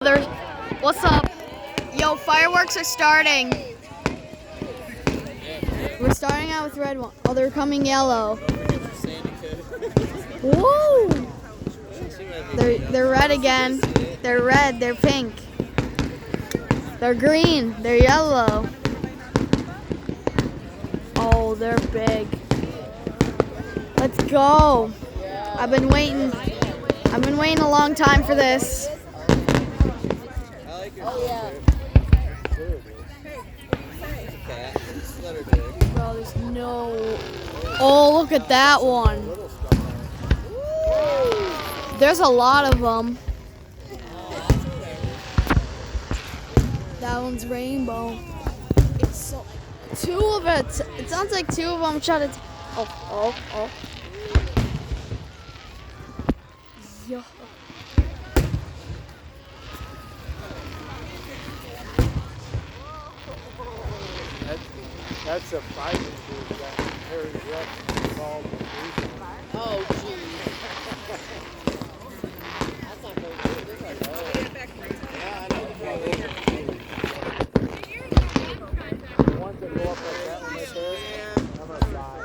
There's, what's up? Yo, fireworks are starting. We're starting out with red one. Oh, they're coming yellow. Woo! They're red again. They're red. They're pink. They're green. They're yellow. Oh, they're big. Let's go. I've been waiting a long time for this. Oh, yeah. Bro, there's no... Oh, look at that one. There's a lot of them. That one's rainbow. It's so... Two of it. It sounds like two of them shot it. Oh. Yo. That's a fighting group that Harry Rex involved in losing. Oh, geez. That's not very good. They're like, yeah, I know. The ones that go up like that when they're there, I'm going to die.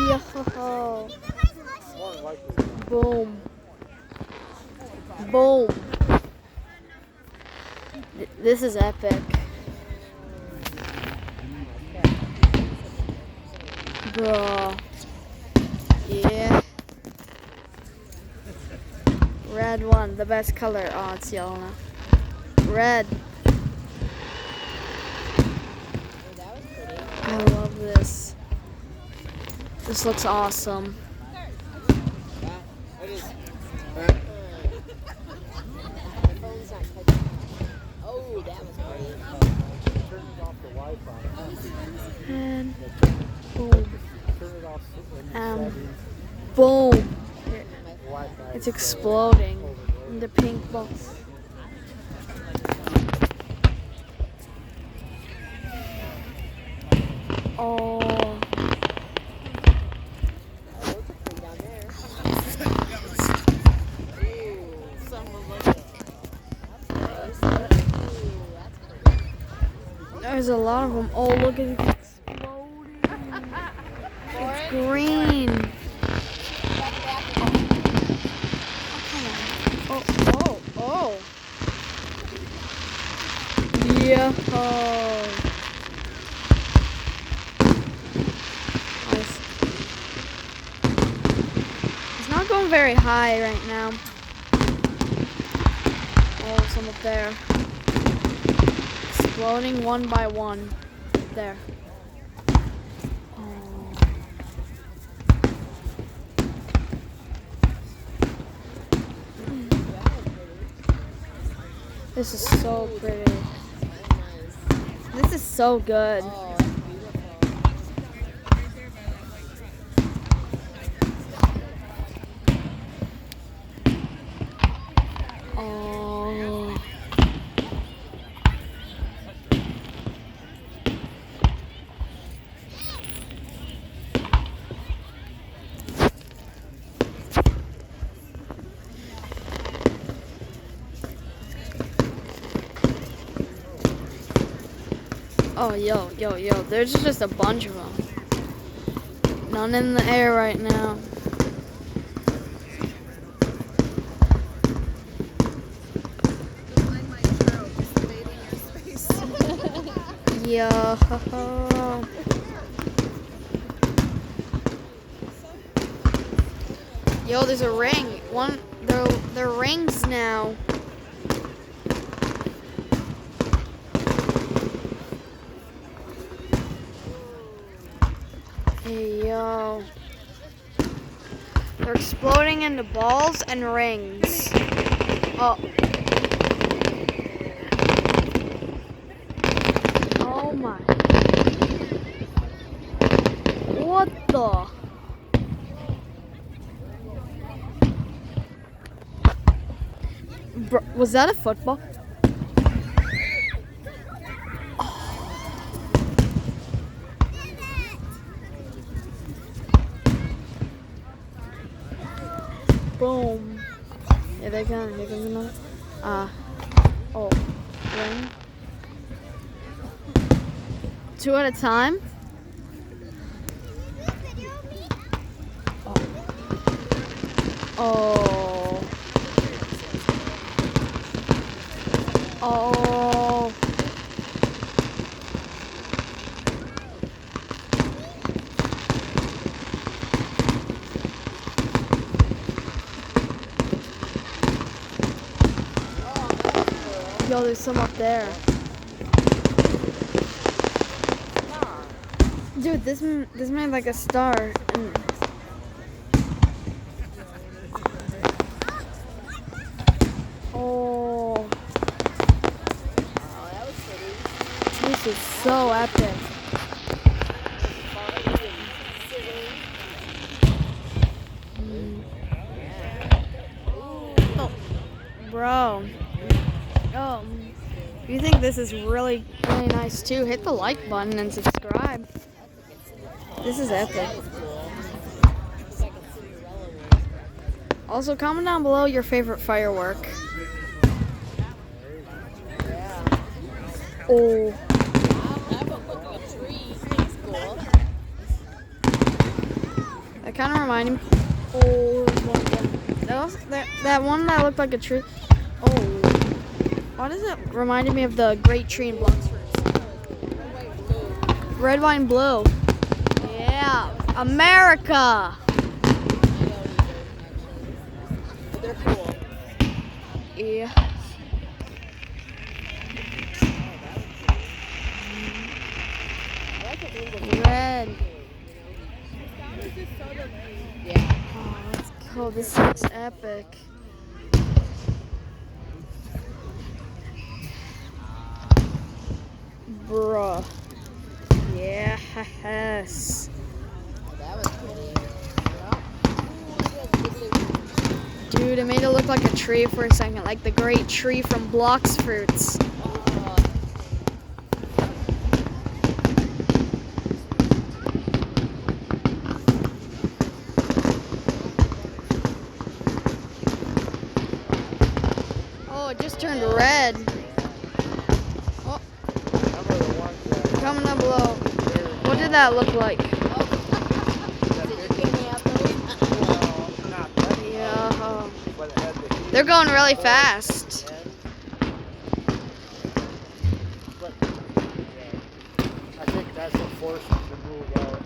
Yo. More than likely. Boom. Boom. This is epic. Bro. Yeah. Red one, the best color. Oh, it's yellow now. Red. I love this. This looks awesome. Oh, that was pretty. Turn it off the Wi-Fi. And boom. Turn it off when you settings. Boom. Wi-Fi. It's exploding. And the pink ball. Oh. There's a lot of them. Oh, look at it exploding. It's green. Oh. Yeah. Nice. It's not going very high right now. Oh, some up there. Exploding one by one. There. Oh. This is so pretty. This is so good. Oh, Oh. Oh, yo. There's just a bunch of them. None in the air right now. Yo. Yo, there's a ring. They're rings now. Hey, yo. They're exploding into balls and rings. Oh. Oh my. What the? Bro, was that a football? Boom. Here they come. Here comes another. Oh, ring. 2 at a time. Oh. Oh. Yo, there's some up there. Dude, this made like a star. And oh, that was pretty. this is so epic. Oh, bro. Oh, if you think this is really nice too, hit the like button and subscribe. This is epic. Also, comment down below your favorite firework. Oh, That one looked like a tree. That's cool. that kind of reminded me. Oh, there's one again. That one that looked like a tree. Oh, why does it reminded me of the great tree in Bloxford? Red, white, and blue. Yeah, America. They're cool. Yeah. Red. Yeah. Oh, let's go. This looks epic. Bruh. Yes. That was pretty. Dude, it made it look like a tree for a second, like the great tree from Bloxfruits. Oh, it just turned red. Oh, Remember the ones that comment down below. What did that look like? well, not that, Yeah. but it had the heat. They're going really fast. But, yeah. I think that's what forced them to move out.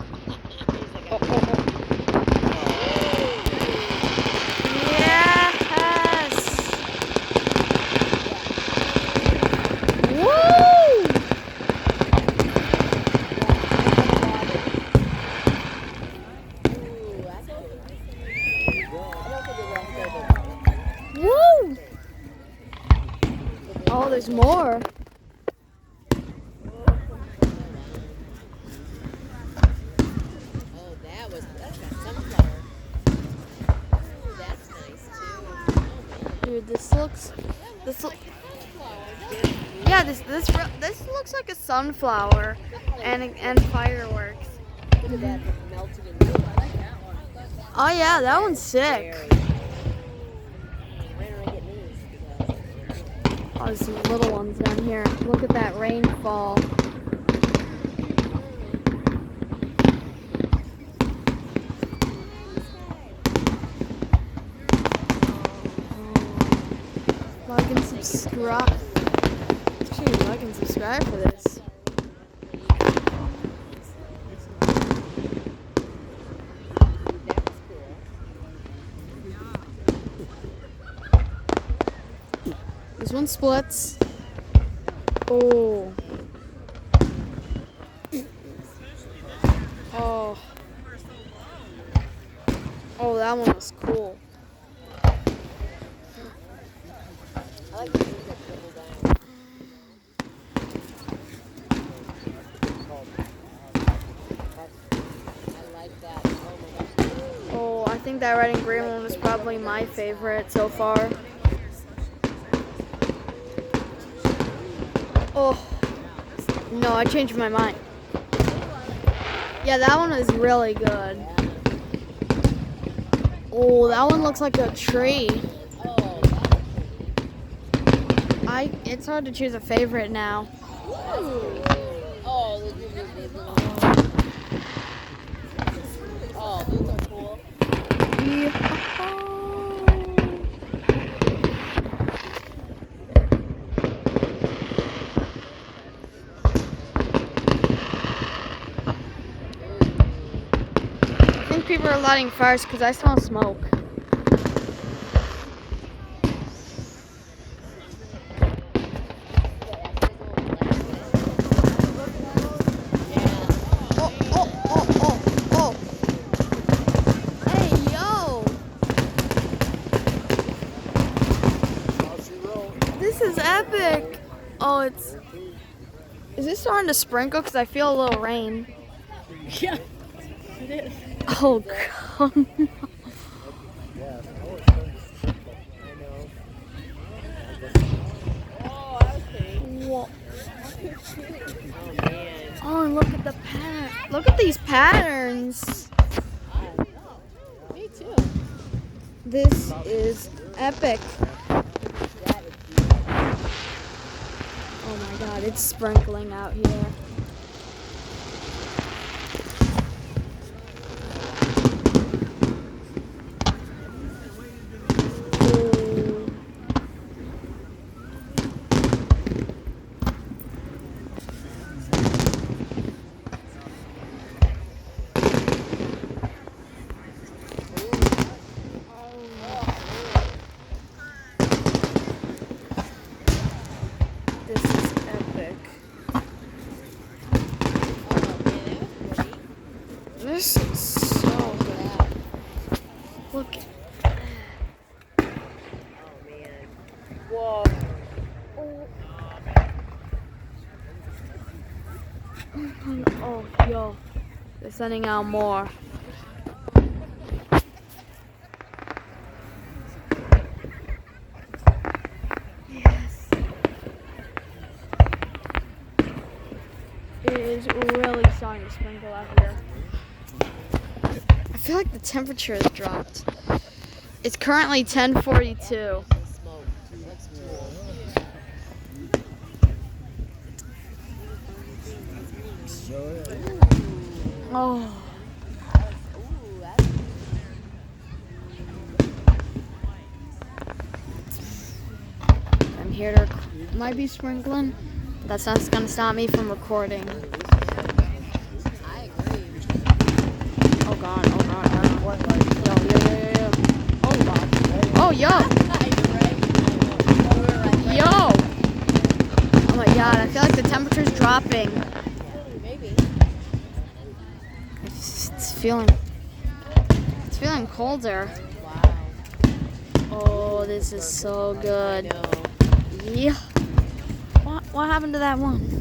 Yes. Woo! Woo! Oh, there's more. Oh, that's got sunflower. Ooh, that's nice too. Dude, this looks yeah, this looks like a sunflower and fireworks. Look at that melted in blue. I like that one. Oh yeah, that one's sick. Where do I get these? Oh, there's some little ones down here. Look at that rainfall. Like and subscribe. Gee, like and subscribe for this. This one splits. Oh. Oh. Oh, that one was cool. I like the things that dribble down. I like that. Oh my gosh. Oh, I think that red and green one was probably my favorite so far. Oh. No, I changed my mind. Yeah, that one is really good. Oh, that one looks like a tree. Oh, I It's hard to choose a favorite now. Oh, those are cool. I think people are lighting fires because I smell smoke. Oh, oh, oh, oh, oh. Hey, yo. Bouncy road. This is epic. Oh, it's... Is this starting to sprinkle? Because I feel a little rain. Yeah, it is. Oh, come on. Yeah, I was trying to simple. I know. Oh, I was kidding. Whoa. Oh, man. Oh, and look at the pattern. Look at these patterns. Me too. This is epic. Oh my god, it's sprinkling out here. Ooh. This is epic. This is so good. Look. Oh, man. Whoa. Oh, yo. They're sending out more. Yes. It is really starting to sprinkle out here. I feel like the temperature has dropped. It's currently 10:42. Smoke. That's cool. Oh. Ooh, that's I'm here to might be sprinkling. That's not gonna stop me from recording. I agree. Oh god, oh god, yo. Oh god. Oh yo! Yo! Oh my god, I feel like the temperature's dropping. Maybe. It's feeling colder. Wow. Oh, this is so I good. know. Yeah. What happened to that one?